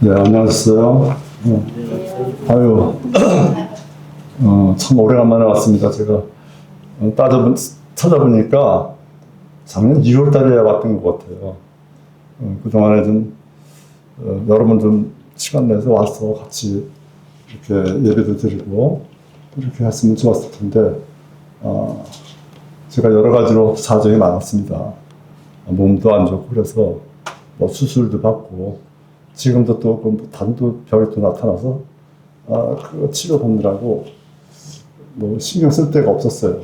네, 안녕하세요. 아유, 참 오래간만에 왔습니다. 제가 찾아보니까 작년 2월 달에 왔던 것 같아요. 그동안에 좀, 여러분 좀 시간 내서 와서 같이 이렇게 예배도 드리고 이렇게 했으면 좋았을 텐데, 제가 여러 가지로 사정이 많았습니다. 몸도 안 좋고 그래서 뭐 수술도 받고 지금도 또 단도 병이 또 나타나서 그거 치료받느라고 뭐 신경 쓸 데가 없었어요.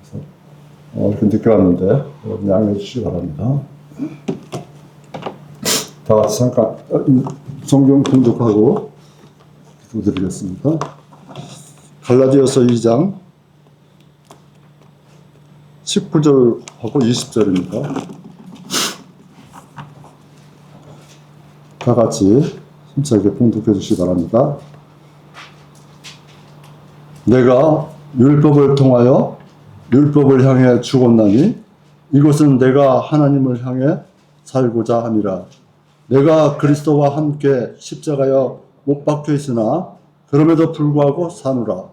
그래서 이렇게 늦게 왔는데 여러분 양해해 주시기 바랍니다. 다 같이 잠깐 성경 봉독하고 기도드리겠습니다. 갈라디아서 2장 19절하고 20절입니다. 다 같이 힘차게 봉독해 주시기 바랍니다. 내가 율법을 통하여 율법을 향해 죽었나니 이것은 내가 하나님을 향해 살고자 함이라. 내가 그리스도와 함께 십자가에 못 박혀 있으나 그럼에도 불구하고 사노라.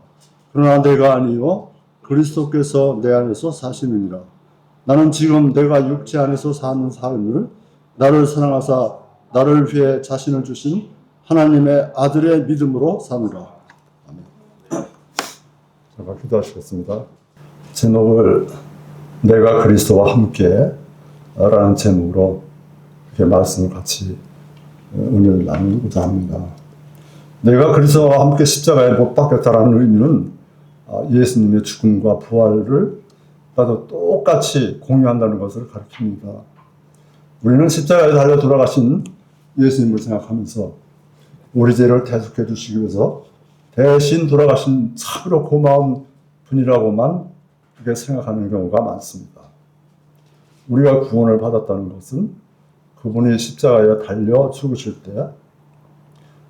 그러나 내가 아니요 그리스도께서 내 안에서 사시느니라. 나는 지금 내가 육체 안에서 사는 삶을 나를 사랑하사 나를 위해 자신을 주신 하나님의 아들의 믿음으로 사느라. 아멘. 잠깐 기도하시겠습니다. 제목을 내가 그리스도와 함께 라는 제목으로 이렇게 말씀을 같이 은혜를 나누고자 합니다. 내가 그리스도와 함께 십자가에 못 박혔다라는 의미는 예수님의 죽음과 부활을 나도 똑같이 공유한다는 것을 가르칩니다. 우리는 십자가에 달려 돌아가신 예수님을 생각하면서 우리 죄를 대속해 주시기 위해서 대신 돌아가신 참으로 고마운 분이라고만 그렇게 생각하는 경우가 많습니다. 우리가 구원을 받았다는 것은 그분이 십자가에 달려 죽으실 때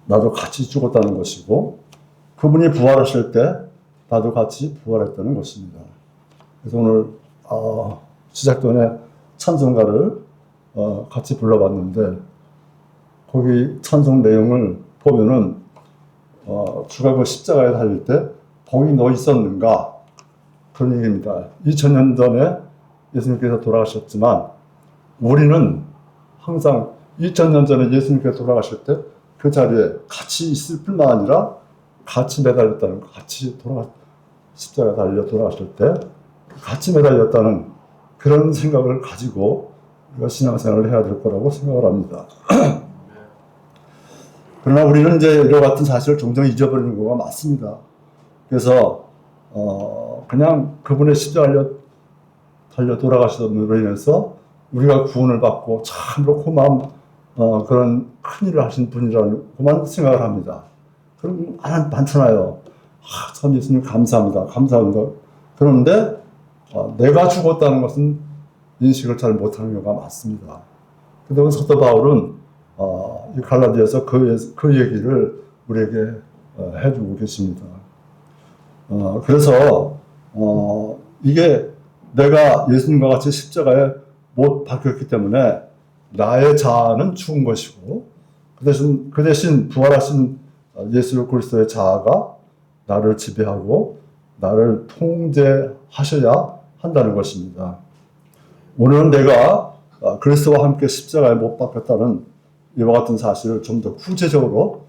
나도 같이 죽었다는 것이고 그분이 부활하실 때 나도 같이 부활했다는 것입니다. 그래서 오늘 시작 전에 찬송가를 같이 불러봤는데 거기 찬송 내용을 보면은 주가 그 십자가에 달릴 때 봉이 너 있었는가 그런 얘기입니다. 2000년 전에 예수님께서 돌아가셨지만 우리는 항상 2000년 전에 예수님께서 돌아가실 때 그 자리에 같이 있을 뿐만 아니라 같이 매달렸다는 거, 같이 십자가에 달려 돌아가실 때 같이 매달렸다는 그런 생각을 가지고 우리가 신앙생활을 해야 될 거라고 생각을 합니다. 그러나 우리는 이제 이와 같은 사실을 종종 잊어버리는 경우가 많습니다. 그래서 그냥 그분의 십자가에 달려 돌아가심으로 인해서 우리가 구원을 받고 참으로 고마운 그런 큰일을 하신 분이라고만 생각을 합니다. 그런 많잖아요. 참 예수님 감사합니다. 감사합니다. 그런데 내가 죽었다는 것은 인식을 잘 못하는 경우가 많습니다. 그런데 사도 바울은 이 갈라디아서 그 얘기를 우리에게 해주고 계십니다. 그래서 이게 내가 예수님과 같이 십자가에 못 박혔기 때문에 나의 자아는 죽은 것이고 그 대신 부활하신 예수 그리스도의 자아가 나를 지배하고 나를 통제하셔야 한다는 것입니다. 오늘은 내가 그리스도와 함께 십자가에 못 박혔다는 이와 같은 사실을 좀 더 구체적으로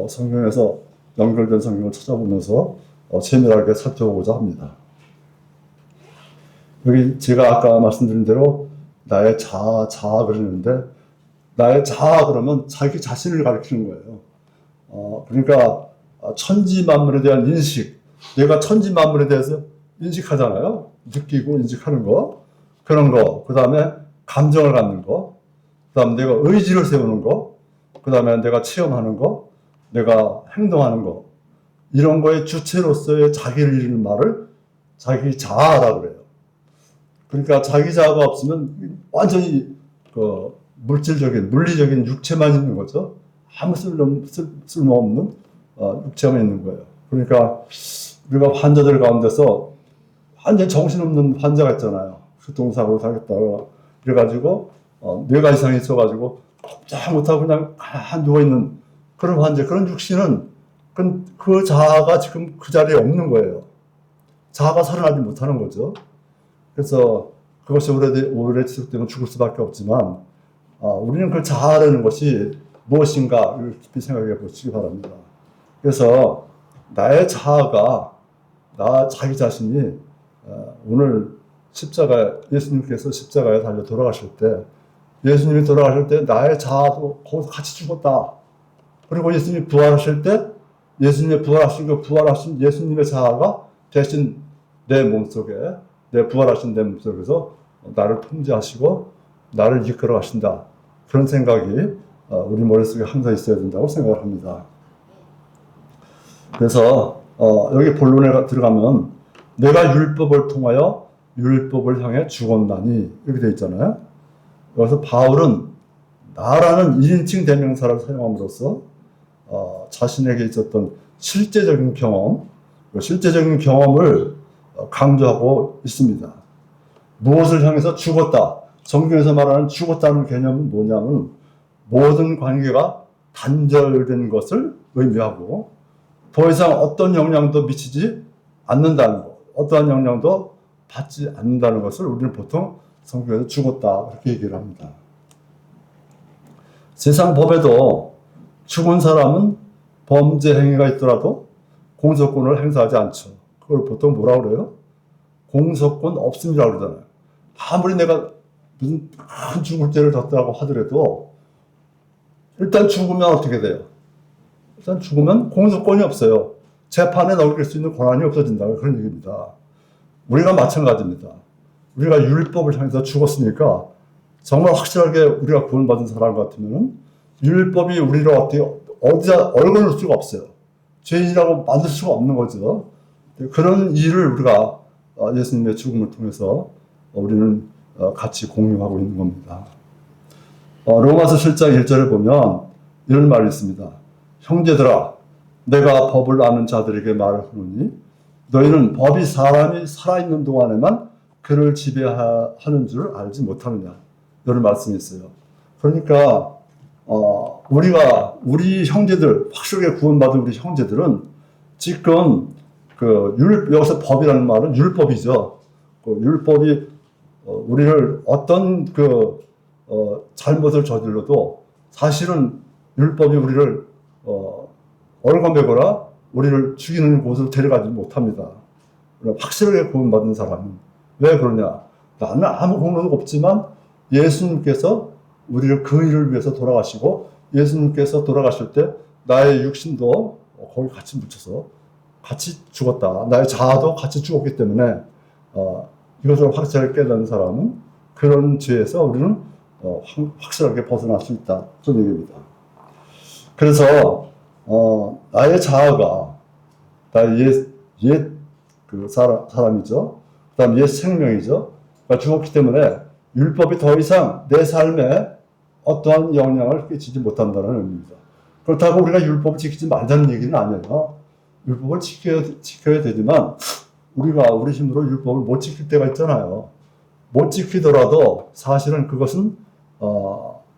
성경에서 연결된 성경을 찾아보면서 세밀하게 살펴보고자 합니다. 여기 제가 아까 말씀드린 대로 나의 자아 그러는데 나의 자아 그러면 자기 자신을 가리키는 거예요. 그러니까 천지만물에 대한 인식, 내가 천지만물에 대해서 인식하잖아요. 느끼고 인식하는 거, 그런 거, 그 다음에 감정을 갖는 거, 그 다음에 내가 의지를 세우는 거, 그 다음에 내가 체험하는 거, 내가 행동하는 거, 이런 거의 주체로서의 자기를 이루는 말을 자기 자아라고 그래요. 그러니까 자기 자아가 없으면 완전히 물리적인 육체만 있는 거죠. 아무 쓸모없는 육체만 있는 거예요. 그러니까 우리가 환자들 가운데서 완전 정신없는 환자가 있잖아요. 교통사고로 당했다가 그래가지고 뇌가 이상이 있어가지고 꼼짝 못하고 그냥 가만히 누워있는 그런 환재, 그런 육신은 그 자아가 지금 그 자리에 없는 거예요. 자아가 살아나지 못하는 거죠. 그래서 그것이 오래 지속되면 죽을 수밖에 없지만 우리는 그 자아라는 것이 무엇인가 깊이 생각해 보시기 바랍니다. 그래서 나의 자아가 자기 자신이 오늘 예수님께서 십자가에 달려 돌아가실 때 예수님이 돌아가실 때 나의 자아도 거기서 같이 죽었다. 그리고 예수님이 부활하실 때 예수님의 부활하신 예수님의 자아가 대신 내 몸속에 부활하신 내 몸속에서 나를 통제하시고 나를 이끌어 가신다. 그런 생각이 우리 머릿속에 항상 있어야 된다고 생각을 합니다. 그래서 여기 본론에 들어가면 내가 율법을 통하여 율법을 향해 죽었나니 이렇게 되어 있잖아요. 그래서 바울은 나라는 1인칭 대명사를 사용함으로써 자신에게 있었던 실제적인 경험을 강조하고 있습니다. 무엇을 향해서 죽었다. 성경에서 말하는 죽었다는 개념은 뭐냐면 모든 관계가 단절된 것을 의미하고 더 이상 어떤 영향도 미치지 않는다는 것, 어떠한 영향도 받지 않는다는 것을 우리는 보통 성경에서 죽었다 이렇게 얘기를 합니다. 세상 법에도 죽은 사람은 범죄 행위가 있더라도 공소권을 행사하지 않죠. 그걸 보통 뭐라고 그래요? 공소권 없음이라고 그러잖아요. 아무리 내가 무슨 큰 죽을 죄를 졌다고 하더라도 일단 죽으면 어떻게 돼요? 일단 죽으면 공소권이 없어요. 재판에 넘길 수 있는 권한이 없어진다. 그런 얘기입니다. 우리가 마찬가지입니다. 우리가 율법을 향해서 죽었으니까 정말 확실하게 우리가 구원받은 사람 같으면 율법이 우리를 어디다 얼거놓을 수가 없어요. 죄인이라고 만들 수가 없는 거죠. 그런 일을 우리가 예수님의 죽음을 통해서 우리는 같이 공유하고 있는 겁니다. 로마서 7장 1절에 보면 이런 말이 있습니다. 형제들아, 내가 법을 아는 자들에게 말하노니 너희는 법이 사람이 살아있는 동안에만 그를 지배하는 줄 알지 못하느냐. 이런 말씀이 있어요. 그러니까 우리 형제들, 확실하게 구원받은 우리 형제들은 지금 여기서 법이라는 말은 율법이죠. 율법이 우리를 어떤 잘못을 저질러도 사실은 율법이 우리를 얼거매거나 우리를 죽이는 곳으로 데려가지 못합니다. 확실하게 구원받은 사람은 왜 그러냐? 나는 아무 공로도 없지만 예수님께서 우리를 그 일을 위해서 돌아가시고 예수님께서 돌아가실 때 나의 육신도 거기 같이 묻혀서 같이 죽었다. 나의 자아도 같이 죽었기 때문에 이것을 확실하게 깨닫는 사람은 그런 죄에서 우리는 확실하게 벗어날 수 있다. 그런 얘기입니다. 그래서 나의 자아가 나의 사람이죠. 그 다음 옛 생명이죠. 그러니까 죽었기 때문에 율법이 더 이상 내 삶에 어떠한 영향을 끼치지 못한다는 의미입니다. 그렇다고 우리가 율법을 지키지 말자는 얘기는 아니에요. 율법을 지켜야 되지만 우리 힘으로 율법을 못 지킬 때가 있잖아요. 못 지키더라도 사실은 그것은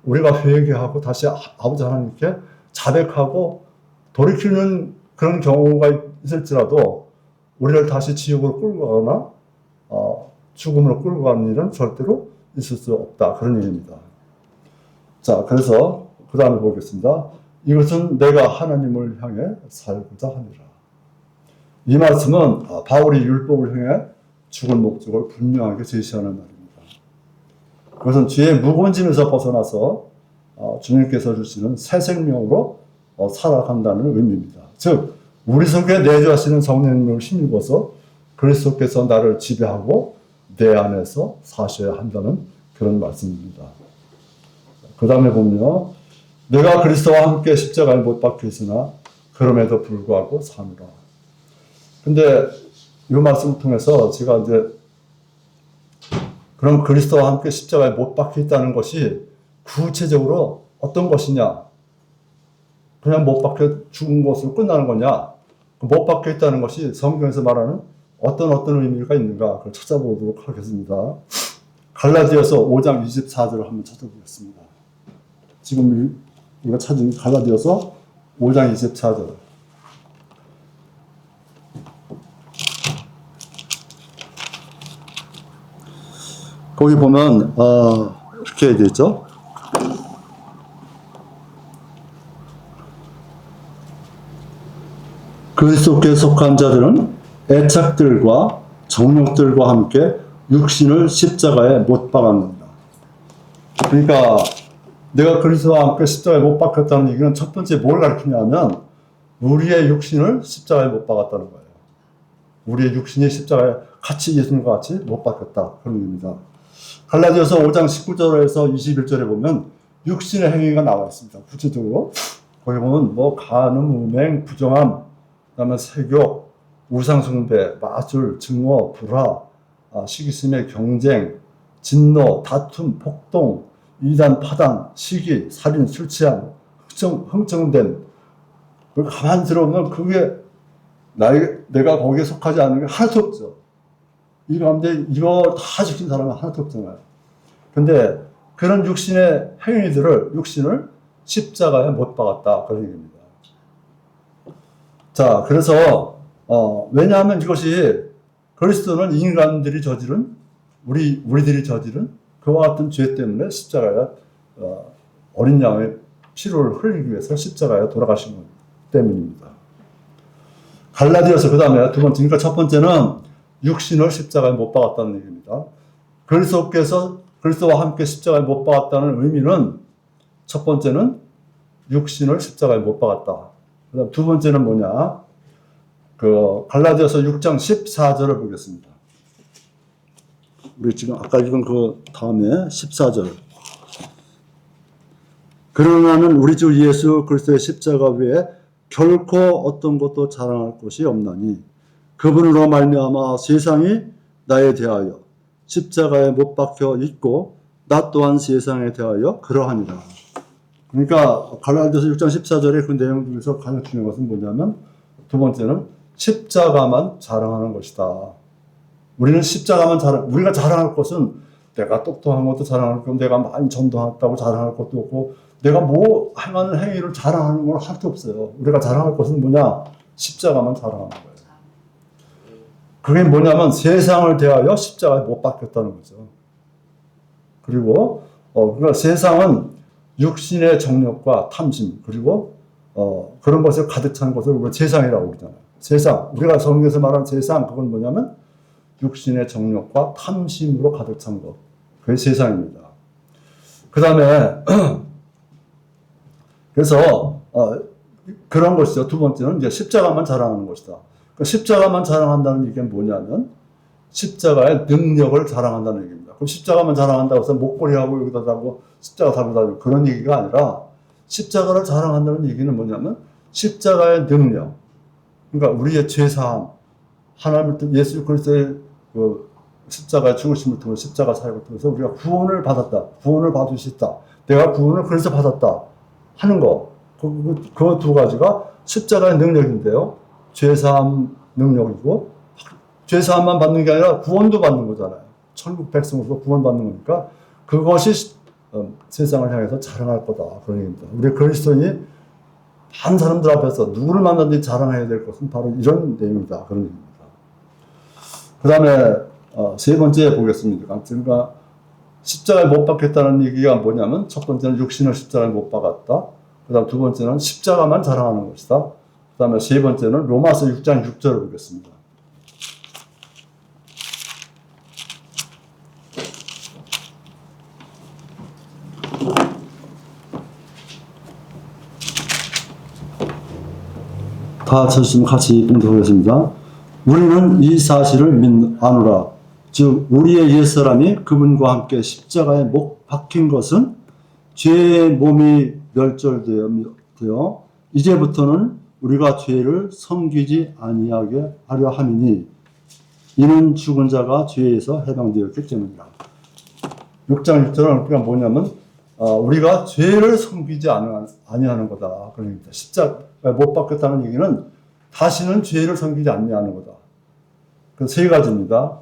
우리가 회개하고 다시 아버지 하나님께 자백하고 돌이키는 그런 경우가 있을지라도 우리를 다시 지옥으로 끌고 가거나 죽음으로 끌고 가는 일은 절대로 있을 수 없다. 그런 얘기입니다. 자, 그래서 그 다음에 보겠습니다. 이것은 내가 하나님을 향해 살고자 하니라. 이 말씀은 바울이 율법을 향해 죽은 목적을 분명하게 제시하는 말입니다. 그것은 죄의 무거운 짐에서 벗어나서 주님께서 주시는 새 생명으로 살아간다는 의미입니다. 즉 우리 속에 내주하시는 성령님을 힘입어서 그리스도께서 나를 지배하고 내 안에서 사셔야 한다는 그런 말씀입니다. 그 다음에 보면 내가 그리스도와 함께 십자가에 못 박혀 있으나 그럼에도 불구하고 사노라. 근데 이 말씀을 통해서 제가 이제 그럼 그리스도와 함께 십자가에 못 박혀 있다는 것이 구체적으로 어떤 것이냐? 그냥 못 박혀 죽은 것으로 끝나는 거냐? 못 박혀 있다는 것이 성경에서 말하는 어떤 의미가 있는가? 그걸 찾아보도록 하겠습니다. 갈라디아서 5장 24절을 한번 찾아보겠습니다. 지금 우리가 찾은 갈라디아서 5장 24절. 거기 보면 이렇게 되어 있죠. 그리스도께 속한 자들은 애착들과 정욕들과 함께 육신을 십자가에 못 박았는다. 그러니까 내가 그리스도와 함께 십자가에 못 박혔다는 얘기는 첫 번째 뭘 가르치냐면 우리의 육신을 십자가에 못 박았다는 거예요. 우리의 육신이 십자가에 같이 예수님과 같이 못 박혔다. 그런 의미입니다. 갈라디아서 5장 19절에서 21절에 보면 육신의 행위가 나와 있습니다. 구체적으로 거기 보면 뭐 간음, 음행, 부정함, 그다음에 색욕, 우상숭배, 마술, 증오, 불화, 시기심의 경쟁, 진노, 다툼, 폭동, 이단, 파단, 시기, 살인, 술 취함, 흥청됨. 가만히 들어보면 그게 내가 거기에 속하지 않은 게 하나도 없죠. 이 가운데 이거 다 지킨 사람은 하나도 없잖아요. 근데 그런 육신의 행위들을, 육신을 십자가에 못 박았다. 그런 얘기입니다. 자, 그래서, 왜냐하면 이것이 그리스도는 인간들이 저지른, 우리들이 저지른 그와 같은 죄 때문에 십자가에, 어린 양의 피를 흘리기 위해서 십자가에 돌아가신 것 때문입니다. 갈라디아서 그 다음에 두 번째, 그러니까 첫 번째는 육신을 십자가에 못 박았다는 얘기입니다. 그리스도와 함께 십자가에 못 박았다는 의미는 첫 번째는 육신을 십자가에 못 박았다. 그다음 두 번째는 뭐냐? 갈라디아서 6장 14절을 보겠습니다. 우리 지금 아까 읽은 그 다음에 14절. 그러나는 우리 주 예수 그리스도의 십자가 외에 결코 어떤 것도 자랑할 것이 없나니 그분으로 말미암아 세상이 나에 대하여 십자가에 못 박혀 있고 나 또한 세상에 대하여 그러하니라. 그러니까 갈라디아서 6장 14절의 그 내용 중에서 가장 중요한 것은 뭐냐면 두 번째는 십자가만 자랑하는 것이다. 우리는 우리가 자랑할 것은 내가 똑똑한 것도 자랑할 거고 내가 많이 전도했다고 자랑할 것도 없고 내가 뭐 행하는 행위를 자랑하는 건 하나도 없어요. 우리가 자랑할 것은 뭐냐? 십자가만 자랑하는 거예요. 그게 뭐냐면 세상을 대하여 십자가에 못 박혔다는 거죠. 그리고 그러니까 세상은 육신의 정욕과 탐심 그리고 그런 것에 가득 찬 것을 우리가 세상이라고 그러잖아요. 세상, 우리가 성경에서 말하는 세상 그건 뭐냐면 육신의 정욕과 탐심으로 가득 찬 것. 그게 세상입니다. 그 다음에 그래서 그런 것이죠. 두 번째는 이제 십자가만 자랑하는 것이다. 그러니까 십자가만 자랑한다는 얘기는 뭐냐면 십자가의 능력을 자랑한다는 얘기입니다. 그럼 십자가만 자랑한다고 해서 목걸이하고 여기다 달고 십자가 달고 다니고 그런 얘기가 아니라 십자가를 자랑한다는 얘기는 뭐냐면 십자가의 능력. 그러니까 우리의 죄사함, 하나님 예수 그리스도의 그 십자가의 죽으심을 통해 십자가 사역을 통해서 우리가 구원을 받았다. 구원을 받을 수 있다. 내가 구원을 그래서 받았다. 하는 거. 그 두 가지가 십자가의 능력인데요. 죄사함 능력이고 죄사함만 받는 게 아니라 구원도 받는 거잖아요. 천국 백성으로서 구원받는 거니까 그것이 세상을 향해서 자랑할 거다. 그런 얘기입니다. 우리 그리스도인이 한 사람들 앞에서 누구를 만나든지 자랑해야 될 것은 바로 이런 내용이다. 그런 얘기입니다. 그 다음에 세 번째 보겠습니다. 그러니까 십자가에 못 박혔다는 얘기가 뭐냐면 첫 번째는 육신을 십자가에 못 박았다. 그 다음 두 번째는 십자가만 자랑하는 것이다. 그 다음에 세 번째는 로마서 6장 6절을 보겠습니다. 다 찾으시면 같이 봉독하겠습니다. 우리는 이 사실을 아노라. 즉 우리의 옛사람이 그분과 함께 십자가에 못 박힌 것은 죄의 몸이 멸절되어 이제부터는 우리가 죄를 섬기지 아니하게 하려 함이니 이는 죽은 자가 죄에서 해방되었기 때문이라. 6장 6절은 그러니까 뭐냐면 우리가 죄를 섬기지 아니하는 거다. 그러니까 십자가에 못 박혔다는 얘기는 다시는 죄를 섬기지 아니하는 거다. 그 세 가지입니다.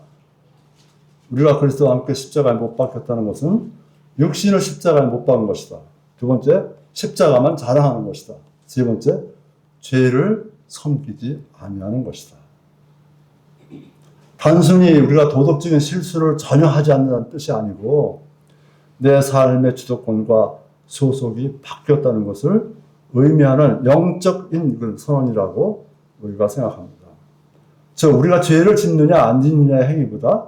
우리가 그리스도와 함께 십자가에 못 박혔다는 것은 육신을 십자가에 못 박은 것이다. 두 번째, 십자가만 자랑하는 것이다. 세 번째, 죄를 섬기지 아니하는 것이다. 단순히 우리가 도덕적인 실수를 전혀 하지 않는다는 뜻이 아니고 내 삶의 주도권과 소속이 바뀌었다는 것을 의미하는 영적인 그런 선언이라고 우리가 생각합니다. 즉 우리가 죄를 짓느냐 안 짓느냐의 행위보다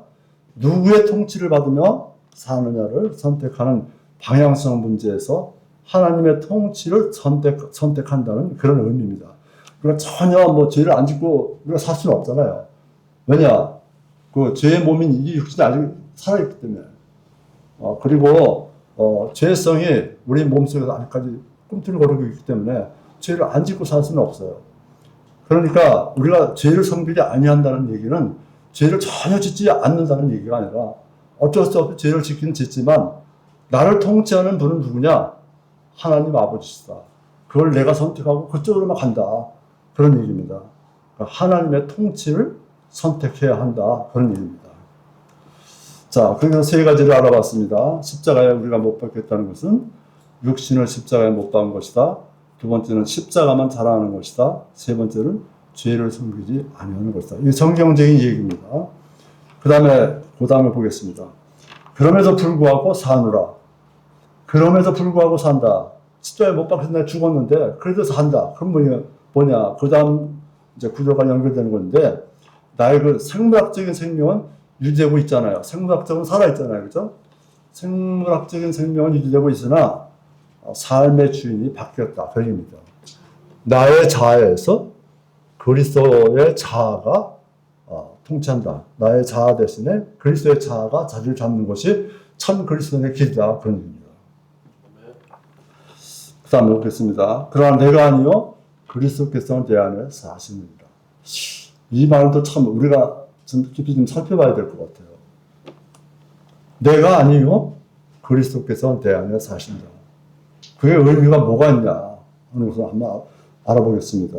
누구의 통치를 받으며 사느냐를 선택하는 방향성 문제에서 하나님의 통치를 선택한다는 그런 의미입니다. 우리가 전혀 뭐 죄를 안 짓고 우리가 살 수는 없잖아요. 왜냐? 그 죄의 몸인 이 육신이 아직 살아있기 때문에. 그리고 죄성이 우리 몸속에서 아직까지 꿈틀거리고 있기 때문에 죄를 안 짓고 살 수는 없어요. 그러니까 우리가 죄를 섬기지 아니한다는 얘기는 죄를 전혀 짓지 않는다는 얘기가 아니라 어쩔 수 없이 죄를 짓기는 짓지만 나를 통치하는 분은 누구냐? 하나님 아버지시다. 그걸 내가 선택하고 그쪽으로만 간다. 그런 얘기입니다. 그러니까 하나님의 통치를 선택해야 한다. 그런 얘기입니다. 자, 그래서 세 가지를 알아봤습니다. 십자가에 우리가 못 박혔다는 것은 육신을 십자가에 못 박은 것이다. 두 번째는 십자가만 자랑하는 것이다. 세 번째는 죄를 섬기지 아니하는 것이다. 이게 성경적인 얘기입니다. 그 다음에 보겠습니다. 그럼에도 불구하고 사느라. 그럼에도 불구하고 산다. 십자가에 못 박혔는데 죽었는데 그래도 산다. 그럼 뭐냐? 그 다음 이제 구조가 연결되는 건데 나의 그 생물학적인 생명은 유지되고 있잖아요. 생물학적으로 살아있잖아요. 그죠? 생물학적인 생명은 유지되고 있으나 삶의 주인이 바뀌었다. 그 얘기입니다. 나의 자아에서 그리스도의 자아가 통치한다. 나의 자아 대신에 그리스도의 자아가 자리를 잡는 것이 참 그리스도의 길이다. 그런 얘기입니다. 그 다음에 보겠습니다. 그러나 내가 아니요 그리스도께서는 내 안에 사시느니라. 이 말도 참 우리가 좀 깊이 좀 살펴봐야 될 것 같아요. 내가 아니요 그리스도께서는 내 안에 사신다. 그게 의미가 뭐가 있냐 하는 것을 한번 알아보겠습니다.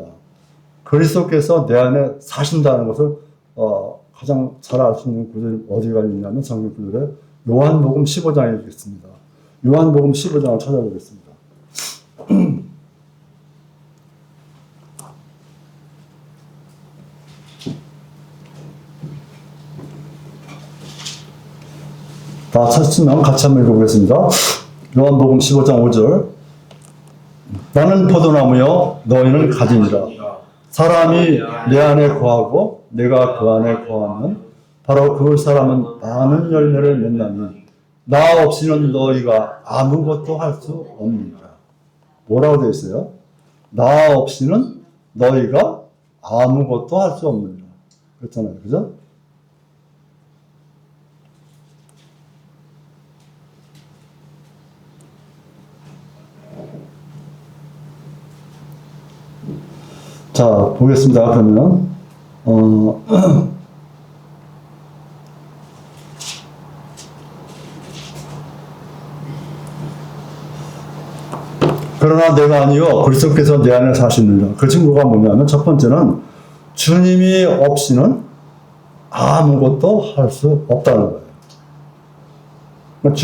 그리스도께서 내 안에 사신다는 것을 가장 잘 알 수 있는 구절이 어디가 있냐면 성경 구절에 요한복음 15장에 있겠습니다. 요한복음 15장을 찾아보겠습니다. 다 찾으면 같이 한번 읽어보겠습니다. 요한복음 15장 5절. 나는 포도나무요 너희는 가지니라. 사람이 내 안에 거하고 내가 그 안에 거하면 바로 그 사람은 많은 열매를 맺나니 나 없이는 너희가 아무것도 할 수 없느니라. 뭐라고 되어 있어요? 나 없이는 너희가 아무것도 할 수 없느니라. 그렇잖아요. 그죠? 자, 보겠습니다. 그러면, 그러나 내가 아니요 그리스도께서 내 안에 사시느니라. 그 친구가 뭐냐면 첫 번째는 주님이 없이는 아무것도 할 수 없다는 거예요. 그러니까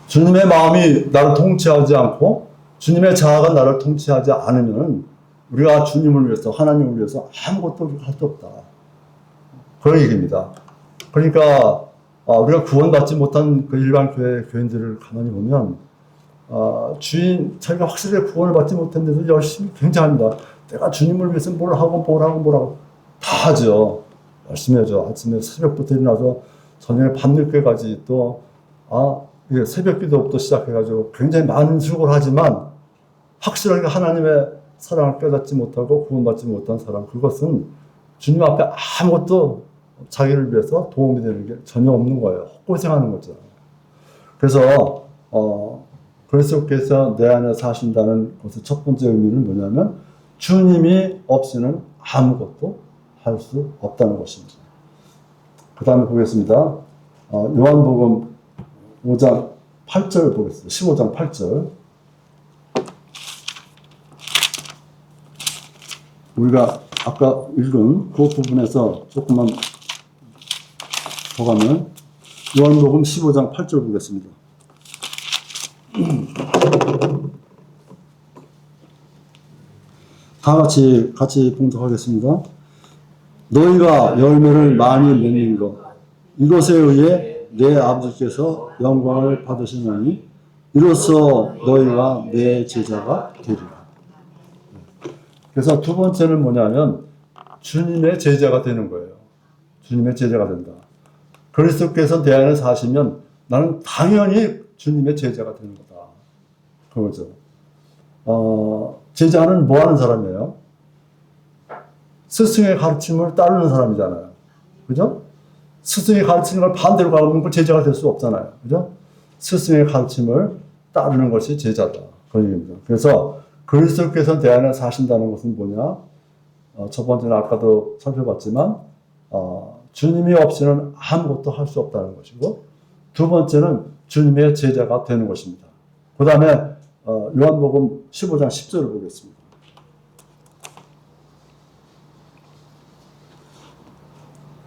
주님의 마음이 나를 통치하지 않고 주님의 자아가 나를 통치하지 않으면 우리가 주님을 위해서 하나님을 위해서 아무것도 할 수 없다. 그런 얘기입니다. 그러니까 우리가 구원받지 못한 그 일반 교인들을 가만히 보면 자기가 확실히 구원을 받지 못했는데도 열심히 굉장합니다. 내가 주님을 위해서 뭘 하고 다 하죠. 열심히 하죠. 아침에 새벽부터 일어나서 저녁에 밤늦게까지 또 새벽 기도부터 시작해가지고 굉장히 많은 수고를 하지만 확실하게 하나님의 사랑을 깨닫지 못하고 구원받지 못한 사람, 그것은 주님 앞에 아무것도 자기를 위해서 도움이 되는 게 전혀 없는 거예요. 헛고생하는 거죠. 그래서 그리스도께서 내 안에 사신다는 것의 첫 번째 의미는 뭐냐면 주님이 없이는 아무것도 할 수 없다는 것입니다. 그 다음에 보겠습니다. 요한복음 5장 8절 보겠습니다. 15장 8절. 우리가 아까 읽은 그 부분에서 조금만 더 가면 요한복음 15장 8절 보겠습니다. 다 같이 봉독하겠습니다. 너희가 열매를 많이 맺는 것, 이것에 의해 내 아버지께서 영광을 받으시나니 이로써 너희가 내 제자가 되리라. 그래서 두 번째는 뭐냐면 주님의 제자가 되는 거예요. 주님의 제자가 된다. 그리스도께서 내 안에 사시면 나는 당연히 주님의 제자가 되는 거다. 그거죠. 제자는 뭐 하는 사람이에요? 스승의 가르침을 따르는 사람이잖아요. 그죠? 스승이 가르치는 걸 반대로 가면 그 제자가 될 수 없잖아요. 그죠? 스승의 가르침을 따르는 것이 제자다. 그런 얘기입니다. 그래서 그리스도께서 내 안에 사신다는 것은 뭐냐? 첫 번째는 아까도 살펴봤지만, 주님이 없이는 아무것도 할 수 없다는 것이고, 두 번째는 주님의 제자가 되는 것입니다. 그 다음에, 요한복음 15장 10절을 보겠습니다.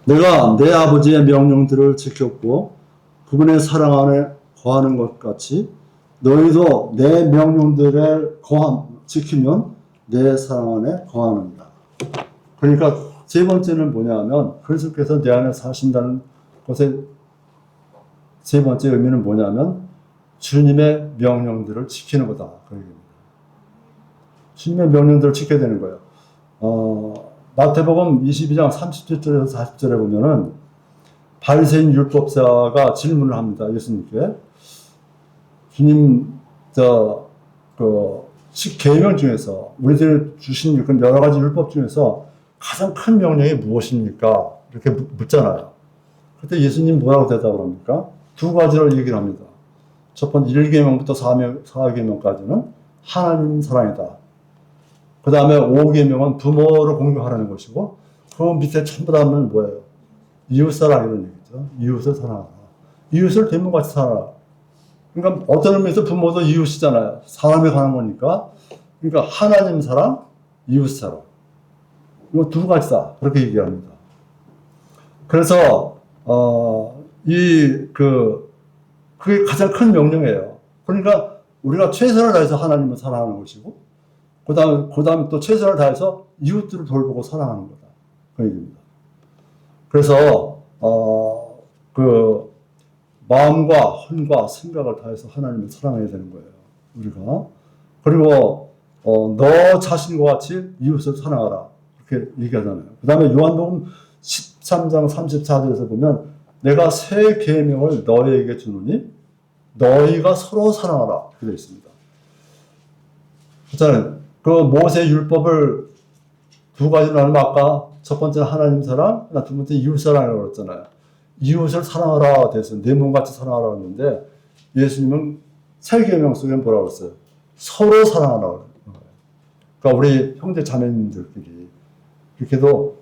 내가 내 아버지의 명령들을 지켰고 그분의 사랑 안에 거하는 것 같이 너희도 내 명령들을 지키면 내 사랑 안에 거하느니라. 그러니까 세 번째는 뭐냐면 그리스도께서 내 안에 사신다는 것의 세 번째 의미는 뭐냐면 주님의 명령들을 지키는 거다. 그 얘기입니다. 주님의 명령들을 지켜야 되는 거예요. 마태복음 22장 37절에서 40절에 보면은 바리새인 율법사가 질문을 합니다. 예수님께. 주님, 계명 중에서 우리들 주신 여러 가지 율법 중에서 가장 큰 명령이 무엇입니까? 이렇게 묻잖아요. 그때 예수님 뭐라고 대답을 합니까? 두 가지를 얘기를 합니다. 첫 번째 1계명부터 4계명까지는 하나님 사랑이다. 그 다음에 5계명은 부모를 공경하라는 것이고, 그 밑에 전부 다 하면 뭐예요? 이웃사랑 이런 얘기죠. 이웃을 사랑하라. 이웃을 대문같이 살아라. 그러니까 어떤 의미에서 부모도 이웃이잖아요. 사람에 관한 거니까. 그러니까 하나님 사랑, 이웃 사랑. 이거 두 가지다. 그렇게 얘기합니다. 그래서, 그게 가장 큰 명령이에요. 그러니까 우리가 최선을 다해서 하나님을 사랑하는 것이고, 그 다음에 또 최선을 다해서 이웃들을 돌보고 사랑하는 거다. 그 얘기입니다. 그래서, 마음과 혼과 생각을 다해서 하나님을 사랑해야 되는 거예요. 우리가. 그리고, 너 자신과 같이 이웃을 사랑하라. 이렇게 얘기하잖아요. 그 다음에 요한복음 13장 34절에서 보면 내가 새 계명을 너희에게 주노니 너희가 서로 사랑하라. 이렇게 되어 있습니다. 그렇잖아요. 그 모세 율법을 두 가지로 나누면 아까 첫 번째는 하나님 사랑, 두 번째는 이웃 사랑이라고 그랬잖아요. 이웃을 사랑하라 돼서 내 몸같이 사랑하라 했는데 예수님은 새 계명 속에 뭐라고 했어요? 서로 사랑하라. 그러니까 우리 형제 자매님들끼리 이렇게도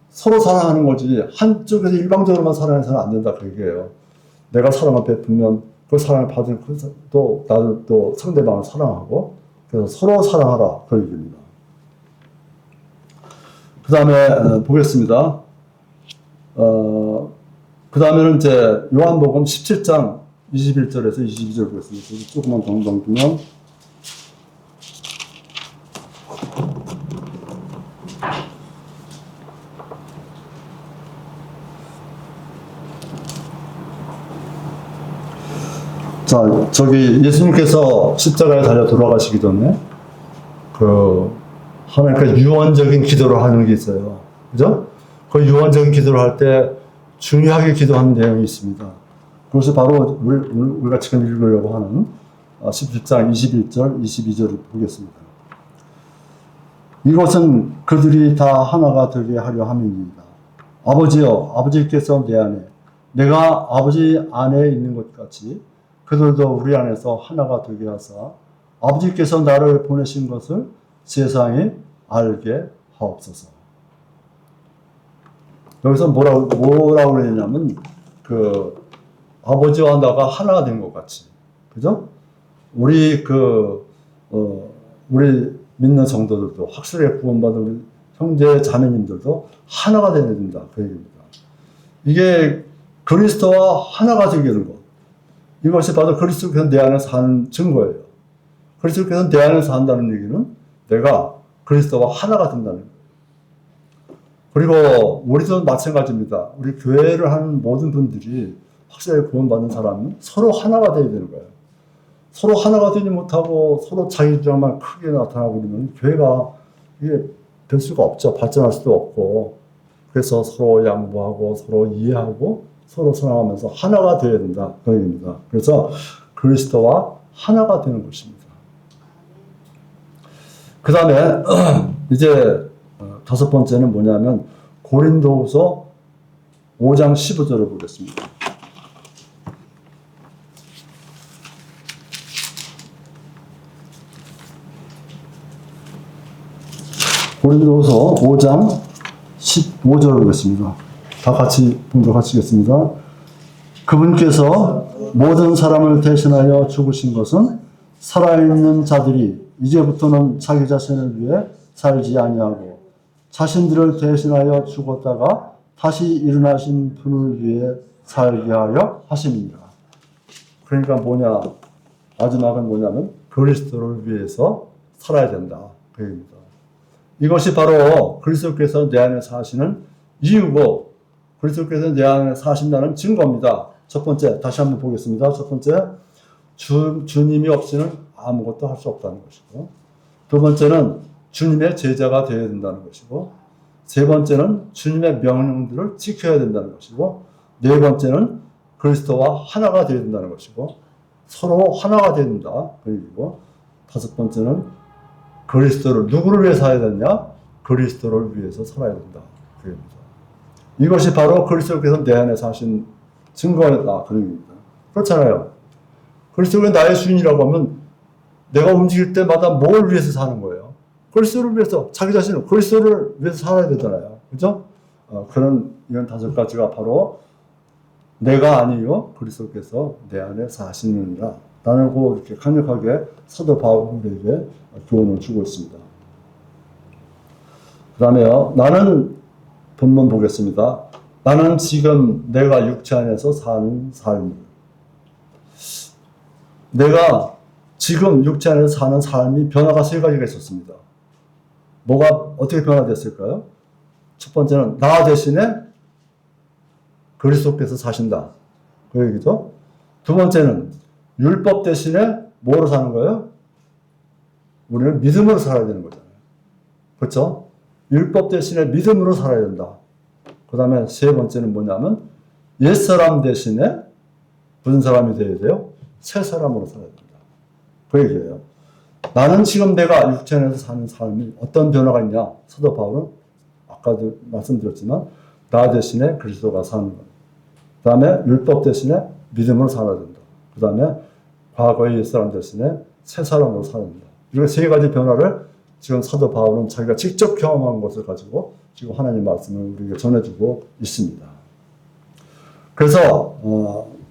서로 사랑하는 거지 한쪽에서 일방적으로만 사랑해서는 안 된다 그 얘기예요. 내가 사랑을 베풀면 그 사랑을 받은 또 나도 또 상대방을 사랑하고 그래서 서로 사랑하라 그 얘기입니다. 그 다음에 보겠습니다. 그 다음에는 이제 요한복음 17장 21절에서 22절 보겠습니다. 조금만 더 넘기면 자, 저기 예수님께서 십자가에 달려 돌아가시기 전에 하나님께 유언적인 기도를 하는 게 있어요. 그죠? 그 유언적인 기도를 할 때 중요하게 기도하는 내용이 있습니다. 그것이 바로 우리가 지금 읽으려고 하는 17장 21절, 22절을 보겠습니다. 이것은 그들이 다 하나가 되게 하려 함입니다. 아버지여, 아버지께서 내 안에, 내가 아버지 안에 있는 것 같이 그들도 우리 안에서 하나가 되게 하사 아버지께서 나를 보내신 것을 세상에 알게 하옵소서. 여기서 뭐라고 그러냐면 아버지와 나가 하나가 된 것 같이, 그죠? 우리 믿는 성도들도 확실하게 구원받은 우리 형제 자매님들도 하나가 되어야 된다 그 얘기입니다. 이게 그리스도와 하나가 되는 것. 이것이 바로 그리스도께서 내 안에 사는 증거예요. 그리스도께서 내 안에 산다는 얘기는 내가 그리스도와 하나가 된다는 거예요. 그리고 우리도 마찬가지입니다. 우리 교회를 하는 모든 분들이 확실하게 구원받는 사람은 서로 하나가 되어야 되는 거예요. 서로 하나가 되지 못하고 서로 자기 주장만 크게 나타나고 그러면 교회가 이게 될 수가 없죠. 발전할 수도 없고. 그래서 서로 양보하고 서로 이해하고 서로 사랑하면서 하나가 되어야 된다. 그 얘기입니다. 그래서 그리스도와 하나가 되는 것입니다. 그 다음에 이제 다섯 번째는 뭐냐면 고린도후서 5장 15절을 보겠습니다. 고린도후서 5장 15절을 보겠습니다. 다 같이 봉독하시겠습니다. 그분께서 모든 사람을 대신하여 죽으신 것은 살아있는 자들이 이제부터는 자기 자신을 위해 살지 아니하고 자신들을 대신하여 죽었다가 다시 일어나신 분을 위해 살게 하려 하심이니라. 그러니까 뭐냐? 마지막은 뭐냐면 그리스도를 위해서 살아야 된다. 그 얘기입니다. 이것이 바로 그리스도께서 내 안에 사시는 이유고 그리스도께서 내 안에 사신다는 증거입니다. 첫 번째, 다시 한번 보겠습니다. 첫 번째, 주님이 없이는 아무것도 할 수 없다는 것이고, 두 번째는 주님의 제자가 되어야 된다는 것이고, 세 번째는 주님의 명령들을 지켜야 된다는 것이고, 네 번째는 그리스도와 하나가 되어야 된다는 것이고, 서로 하나가 되어야 된다. 그리고 다섯 번째는 그리스도를 누구를 위해서 살아야 되냐? 그리스도를 위해서 살아야 된다. 그입니다. 이것이 바로 그리스도께서 내 안에 사신 증거였다. 그런 얘기입니다. 그렇잖아요. 그리스도가 나의 주인이라고 하면 내가 움직일 때마다 뭘 위해서 사는 거예요? 그리스도를 위해서, 자기 자신을 그리스도를 위해서 살아야 되잖아요. 그죠? 이런 다섯 가지가 바로 내가 아니요 그리스도께서 내 안에 사시느니라. 라고 이렇게 강력하게 사도 바울에게 교훈을 주고 있습니다. 그 다음에요. 나는 본문 보겠습니다. 나는 지금 내가 육체 안에서 사는 삶. 내가 지금 육체 안에서 사는 삶이 변화가 세 가지가 있었습니다. 뭐가 어떻게 변화됐을까요? 첫 번째는 나 대신에 그리스도께서 사신다. 그 얘기죠. 두 번째는 율법 대신에 뭐로 사는 거예요? 우리는 믿음으로 살아야 되는 거잖아요. 그렇죠? 율법 대신에 믿음으로 살아야 된다. 그 다음에 세 번째는 뭐냐면 옛사람 대신에 무슨 사람이 되어야 돼요? 새 사람으로 살아야 된다. 그 얘기예요. 나는 지금 내가 육체 안에서 사는 삶이 어떤 변화가 있냐? 사도 바울은 아까도 말씀드렸지만 나 대신에 그리스도가 사는 것. 그 다음에 율법 대신에 믿음으로 살아야 된다. 그 다음에 과거의 옛사람 대신에 새 사람으로 살아야 된다. 이렇게 세 가지 변화를 지금 사도 바울은 자기가 직접 경험한 것을 가지고 지금 하나님 말씀을 우리에게 전해주고 있습니다. 그래서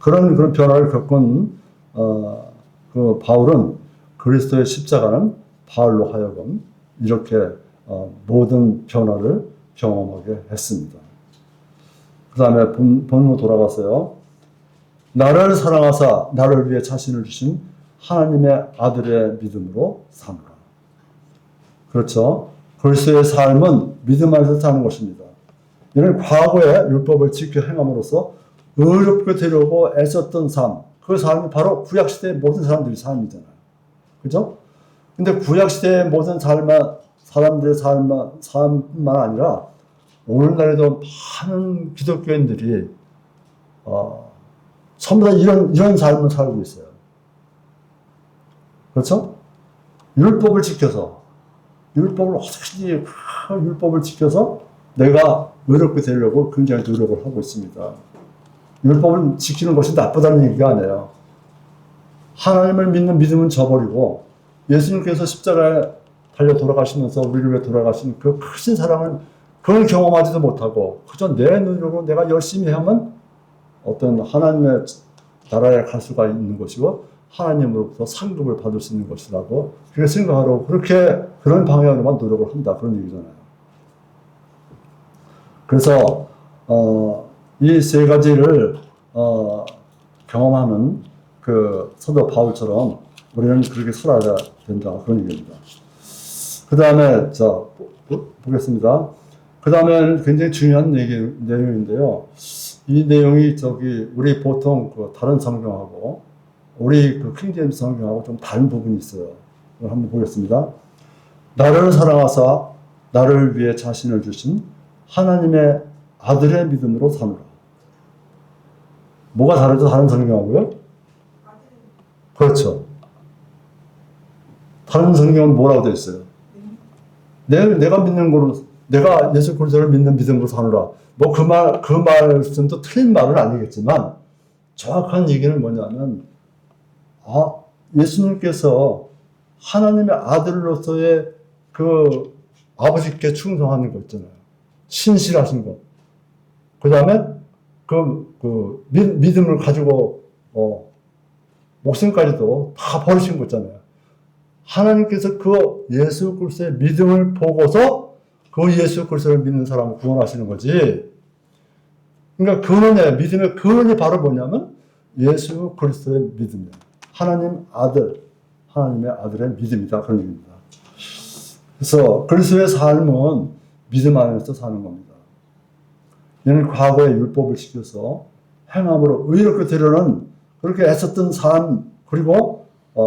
그런 변화를 겪은 그 바울은 그리스도의 십자가는 바울로 하여금 이렇게 모든 변화를 경험하게 했습니다. 그 다음에 본문으로 돌아가서요. 나를 사랑하사 나를 위해 자신을 주신 하나님의 아들의 믿음으로 사노라. 그렇죠. 그리스도의 삶은 믿음 안에서 사는 것입니다. 이는 과거에 율법을 지켜 행함으로써 의롭게 되려고 애썼던 삶, 그 삶이 바로 구약시대의 모든 사람들의 삶이잖아요. 그죠? 근데 구약시대의 모든 사람들의 삶만 아니라 오늘날에도 많은 기독교인들이 전부 다 이런 삶을 살고 있어요. 그렇죠? 율법을 지켜서 율법을 어떻게든지 율법을 지켜서 내가 의롭게 되려고 굉장히 노력을 하고 있습니다. 율법을 지키는 것이 나쁘다는 얘기가 아니에요. 하나님을 믿는 믿음은 저버리고 예수님께서 십자가에 달려 돌아가시면서 우리를 위해 돌아가신 그 크신 사랑은 그걸 경험하지도 못하고 그저 내 노력으로 내가 열심히 하면 어떤 하나님의 나라에 갈 수가 있는 것이고 하나님으로부터 상급을 받을 수 있는 것이라고 그렇게 생각하고 그런 방향으로만 노력을 한다. 그런 얘기잖아요. 그래서 이 세 가지를 경험하는 그 사도 바울처럼 우리는 그렇게 살아야 된다. 그런 얘기입니다. 그 다음에, 자, 보겠습니다. 그 다음에 굉장히 중요한 내용인데요. 이 내용이 우리 보통 다른 성경하고, 우리 킹제임스 성경하고 좀 다른 부분이 있어요. 그걸 한번 보겠습니다. 나를 사랑하사, 나를 위해 자신을 주신 하나님의 아들의 믿음으로 사노라. 뭐가 다르죠? 다른 성경하고요? 그렇죠. 다른 성경은 뭐라고 되어 있어요? 내가 믿는 거로, 내가 예수 그리스도를 믿는 믿음으로 사노라. 뭐 그 말씀도 틀린 말은 아니겠지만, 정확한 얘기는 뭐냐면, 예수님께서 하나님의 아들로서의 아버지께 충성하는 거 있잖아요. 신실하신 것. 그 다음에 믿음을 가지고, 목숨까지도 다 버리신 거 있잖아요. 하나님께서 예수 그리스도의 믿음을 보고서 예수 그리스도를 믿는 사람을 구원하시는 거지. 그러니까 근원이에요. 믿음의 근원이 바로 뭐냐면 예수 그리스도의 믿음이에요. 하나님의 아들의 믿음이다. 그런 얘기입니다. 그래서 그리스도의 삶은 믿음 안에서 사는 겁니다. 얘는 과거에 율법을 지켜서 행함으로 의롭게 되려는 그렇게 애썼던 삶, 그리고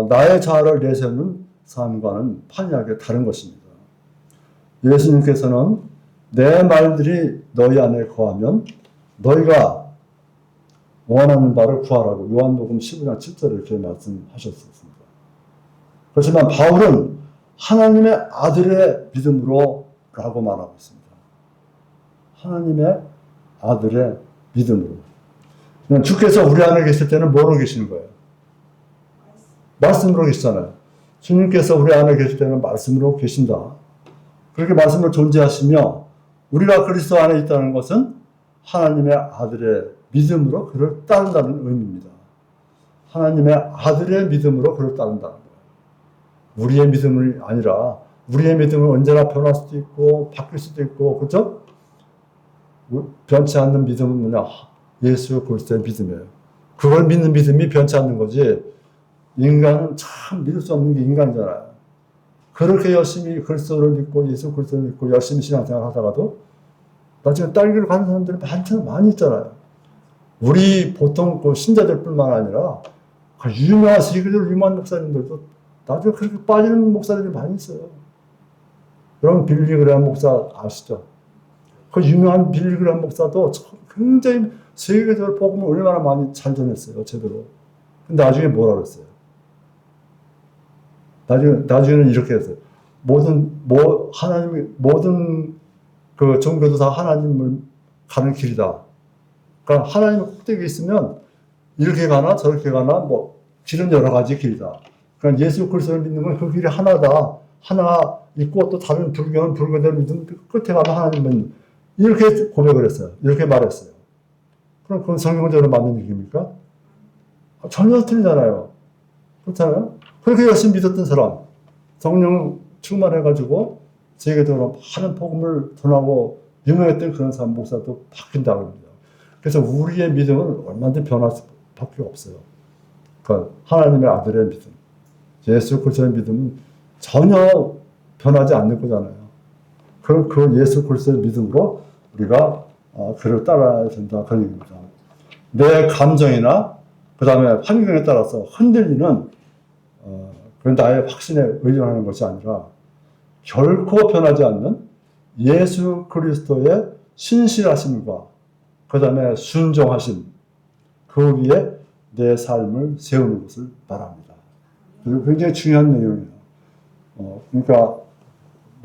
나의 자아를 내세우는 삶과는 판이하게 다른 것입니다. 예수님께서는 내 말들이 너희 안에 거하면 너희가 원하는 바를 구하라고 요한복음 15장 7절에 이렇게 말씀하셨습니다. 그렇지만 바울은 하나님의 아들의 믿음으로 라고 말하고 있습니다. 하나님의 아들의 믿음으로. 주께서 우리 안에 계실 때는 뭐로 계시는 거예요? 말씀으로 계시잖아요. 주님께서 우리 안에 계실 때는 말씀으로 계신다. 그렇게 말씀으로 존재하시며 우리가 그리스도 안에 있다는 것은 하나님의 아들의 믿음으로 그를 따른다는 의미입니다. 하나님의 아들의 믿음으로 그를 따른다는 거예요. 우리의 믿음이 아니라 우리의 믿음은 언제나 변할 수도 있고 바뀔 수도 있고 그렇죠? 변치 않는 믿음은 뭐냐? 예수 그리스도의 믿음이에요. 그걸 믿는 믿음이 변치 않는 거지. 인간은 참 믿을 수 없는 게 인간이잖아요. 그렇게 열심히 그리스도를 믿고 예수 그리스도를 믿고 열심히 신앙생활 하다가도 나중에 딸기를 가는 사람들이 많이 있잖아요. 우리 보통 신자들 뿐만 아니라 유명한 세계적으로 유명한 목사님들도 나중에 그렇게 빠지는 목사들이 많이 있어요. 여러분 빌리그레함 목사 아시죠? 그 유명한 빌리그레함 목사도 굉장히 세계적으로 복음을 얼마나 많이 잘 전했어요. 제대로. 근데 나중에 뭐라 그랬어요? 나중에는 이렇게 했어요. 모든 그 종교도 다 하나님을 가는 길이다. 그러니까 하나님의 꼭대기에 있으면 이렇게 가나 저렇게 가나 뭐 길은 여러 가지 길이다. 그러니까 예수 그리스도를 믿는 건 그 길이 하나다. 하나 있고 또 다른 불교는 불교대로 믿으면 끝에 가면 하나님은 이렇게 고백을 했어요. 이렇게 말했어요. 그럼 그건 성경적으로 맞는 얘기입니까? 전혀 틀리잖아요. 그렇잖아요? 그렇게 열심히 믿었던 사람, 성령 충만해가지고 세계적으로 많은 복음을 전하고 유명했던 그런 사람 목사도 바뀐다고 합니다. 그래서 우리의 믿음은 얼마든지 변할 수밖에 없어요. 그러니까 하나님의 아들의 믿음, 예수 그리스도의 믿음은 전혀 변하지 않는 거잖아요. 그 예수 그리스도의 믿음으로 우리가 그를 따라야 된다 그런 얘기입니다. 내 감정이나 그 다음에 환경에 따라서 흔들리는 그런 나의 확신에 의존하는 것이 아니라 결코 변하지 않는 예수 그리스도의 신실하심과 그 다음에 순종하심 그 위에 내 삶을 세우는 것을 말합니다. 그리고 굉장히 중요한 내용이에요. 그러니까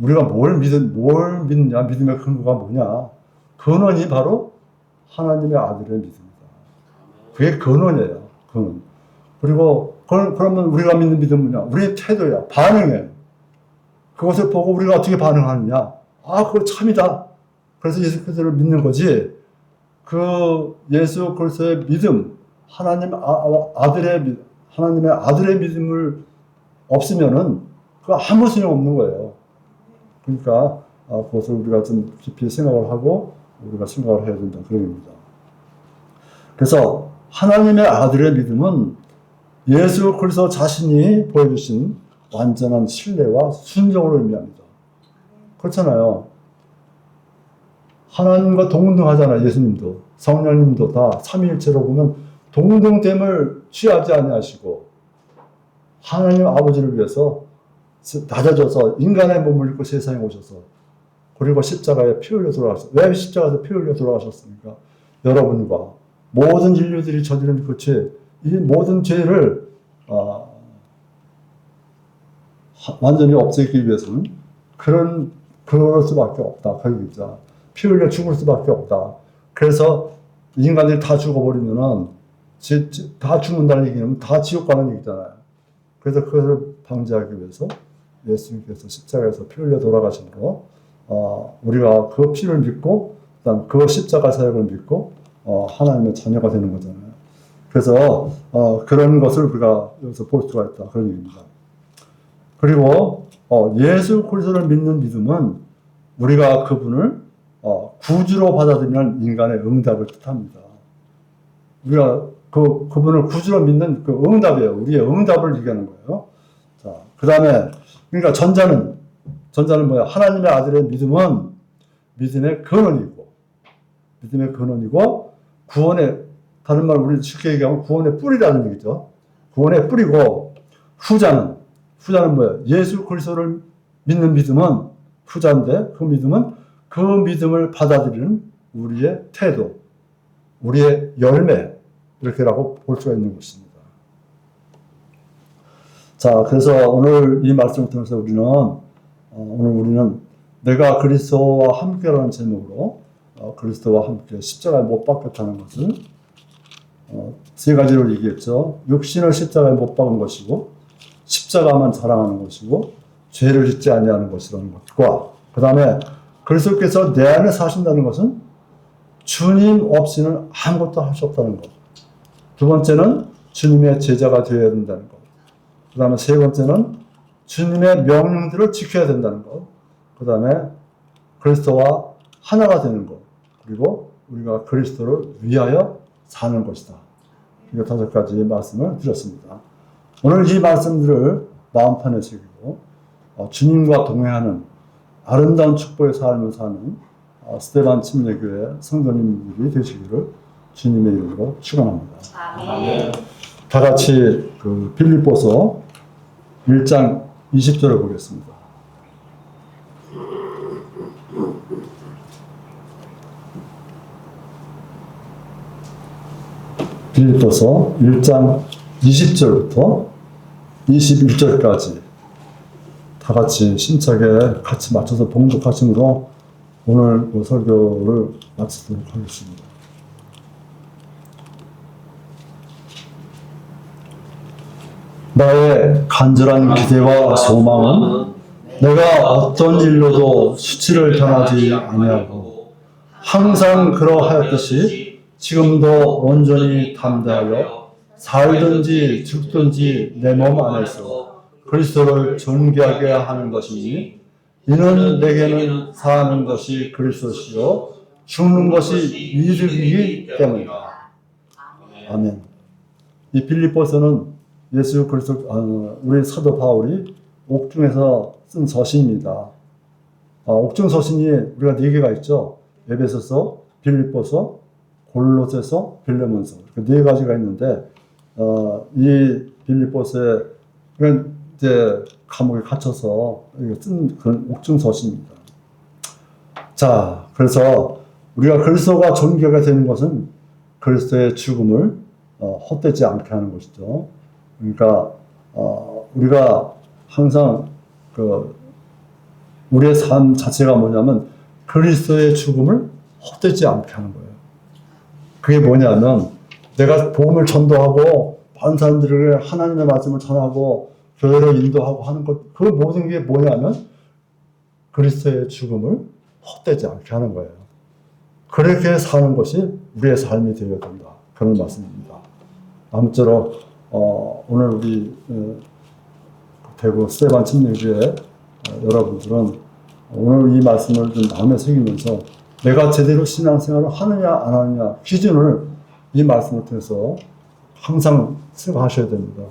우리가 뭘 믿느냐, 믿음의 근거가 뭐냐. 근원이 바로 하나님의 아들의 믿음이다. 그게 근원이에요. 근원. 그리고 그러면 우리가 믿는 믿음은 뭐냐? 우리의 태도야, 반응이에요. 그것을 보고 우리가 어떻게 반응하느냐? 그거 참이다. 그래서 예수 그리스도를 믿는 거지. 그 예수 그리스도의 믿음, 하나님의 아들의 믿음을 없으면은 그 아무 소용 없는 거예요. 그러니까 그것을 우리가 좀 깊이 생각을 하고 우리가 생각을 해야 된다 그런 겁니다. 그래서 하나님의 아들의 믿음은 예수 그리스도 자신이 보여주신 완전한 신뢰와 순종을 의미합니다. 그렇잖아요. 하나님과 동등하잖아요. 예수님도 성령님도 다 삼위일체로 보면 동등됨을 취하지 아니하시고 하나님 아버지를 위해서 낮아져서 인간의 몸을 입고 세상에 오셔서 그리고 십자가에 피 흘려 돌아가셨어요. 왜 십자가에서 피 흘려 돌아가셨습니까? 여러분과 모든 인류들이 저지른 그 죄, 이 모든 죄를 완전히 없애기 위해서는 그럴 수밖에 없다. 그 얘기죠. 피 흘려 죽을 수밖에 없다. 그래서 인간들이 다 죽어버리면은 다 죽는다는 얘기는 다 지옥 가는 얘기잖아요. 그래서 그것을 방지하기 위해서 예수님께서 십자가에서 피 흘려 돌아가심으로 우리가 그 피를 믿고 그다음 그 십자가 사역을 믿고 하나님의 자녀가 되는 거잖아요. 그래서 그런 것을 우리가 여기서 볼 수가 있다. 그런 얘기입니다. 그리고 예수 그리스도를 믿는 믿음은 우리가 그분을 구주로 받아들이는 인간의 응답을 뜻합니다. 우리가 그분을 구주로 믿는 그 응답이에요. 우리의 응답을 얘기하는 거예요. 자, 그 다음에 그러니까 전자는 뭐야? 하나님의 아들의 믿음은 믿음의 근원이고 구원의, 다른 말로 우리 쉽게 얘기하면 구원의 뿌리라는 얘기죠. 구원의 뿌리고 후자는 뭐예요? 예수 그리스도를 믿는 믿음은 후자인데 그 믿음을 받아들이는 우리의 태도, 우리의 열매 이렇게라고 볼 수가 있는 것입니다. 자, 그래서 오늘 이 말씀을 통해서 우리는 내가 그리스도와 함께라는 제목으로 그리스도와 함께 십자가에 못 박혔다는 것을 세 가지로 얘기했죠. 육신을 십자가에 못 박은 것이고 십자가만 자랑하는 것이고 죄를 짓지 아니하는 것이라는 것과 그 다음에 그리스도께서 내 안에 사신다는 것은 주님 없이는 아무것도 할 수 없다는 것. 두 번째는 주님의 제자가 되어야 된다는 것. 그 다음에 세 번째는 주님의 명령들을 지켜야 된다는 것. 그 다음에 그리스도와 하나가 되는 것. 그리고 우리가 그리스도를 위하여 사는 것이다. 이거 5가지 말씀을 드렸습니다. 오늘 이 말씀들을 마음판에 새기고 주님과 동행하는 아름다운 축복의 삶을 사는 스테반 침례교회 성도님들이 되시기를 주님의 이름으로 축원합니다. 아멘. 다 같이 그 빌립보서 1장 20절을 보겠습니다. 빌립보서 1장 20절부터 21절까지 다 같이 심차게 같이 맞춰서 봉독하심으로 오늘 그 설교를 마치도록 하겠습니다. 나의 간절한 기대와 소망은 내가 어떤 일로도 수치를 당하지 아니하고 항상 그러하였듯이 지금도 온전히 담대하여 살든지 죽든지 내 몸 안에서 그리스도를 존귀하게 하는 것이니 이는 내게는 사는 것이 그리스도시요 죽는 것이 이득이기 때문이다. 아멘. 이 빌립보서는 예수 그리스도 우리 사도 바울이 옥중에서 쓴 서신입니다. 옥중 서신이 우리가 4개가 있죠. 에베소서, 빌립보서, 골로새서, 빌레몬서 이렇게 4가지가 있는데 이 빌립보서에 이제 감옥에 갇혀서 쓴 그런 옥중 서신입니다. 자, 그래서 우리가 그리스도가 존귀하게 되는 것은 그리스도의 죽음을 헛되지 않게 하는 것이죠. 그러니까 우리가 항상 우리의 삶 자체가 뭐냐면 그리스도의 죽음을 헛되지 않게 하는 거예요. 그게 뭐냐면 내가 복음을 전도하고 많은 사람들에게 하나님의 말씀을 전하고 교회를 인도하고 하는 것, 그 모든 게 뭐냐면 그리스도의 죽음을 헛되지 않게 하는 거예요. 그렇게 사는 것이 우리의 삶이 되어야 된다. 그런 말씀입니다. 아무쪼록 오늘 우리 대구 스테반 침례교회 여러분들은 오늘 이 말씀을 좀 마음에 새기면서 내가 제대로 신앙생활을 하느냐 안 하느냐 기준을 이 말씀을 통해서 항상 생각하셔야 됩니다.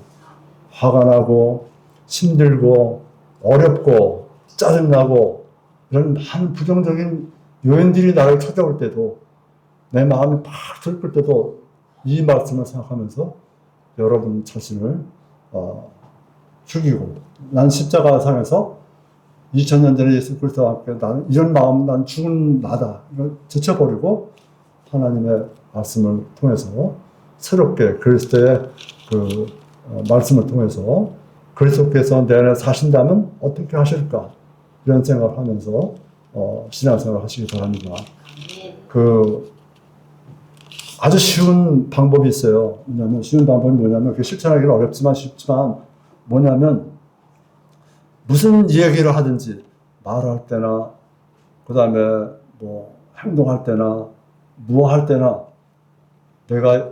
화가 나고 힘들고 어렵고 짜증나고 이런 많은 부정적인 요인들이 나를 찾아올 때도 내 마음이 팍 들끓을 때도 이 말씀을 생각하면서 여러분 자신을 죽이고 난 십자가상에서 2000년 전에 예수 그리스도와 함께 나는 이런 마음 난 죽은 나다 이걸 제쳐버리고 하나님의 말씀을 통해서 새롭게 그리스도의 그 말씀을 통해서 그리스도께서 내 안에 사신다면 어떻게 하실까 이런 생각을 하면서 신앙생활을 하시기 바랍니다. 그 아주 쉬운 방법이 있어요. 뭐냐면 쉬운 방법이 뭐냐면 그 실천하기는 어렵지만 쉽지만 뭐냐면 무슨 이야기를 하든지 말할 때나 그 다음에 뭐 행동할 때나 무엇할 때나 내가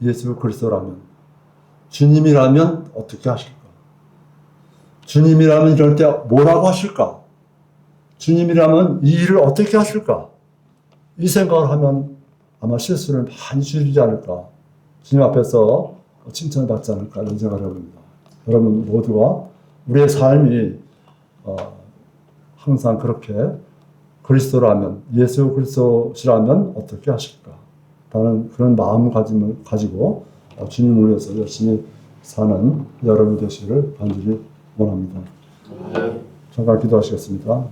예수 그리스도라면 주님이라면 어떻게 하실까? 주님이라면 이럴 때 뭐라고 하실까? 주님이라면 이 일을 어떻게 하실까? 이 생각을 하면 아마 실수를 많이 줄이지 않을까. 주님 앞에서 칭찬을 받지 않을까 이런 생각을 해봅니다. 여러분 모두가 우리의 삶이 항상 그렇게 그리스도라면 예수 그리스도시라면 어떻게 하실까? 라는 그런 마음가짐을 가지고 주님을 위해서 열심히 사는 여러분 되시기를 간절히 원합니다. 잠깐 기도하시겠습니다.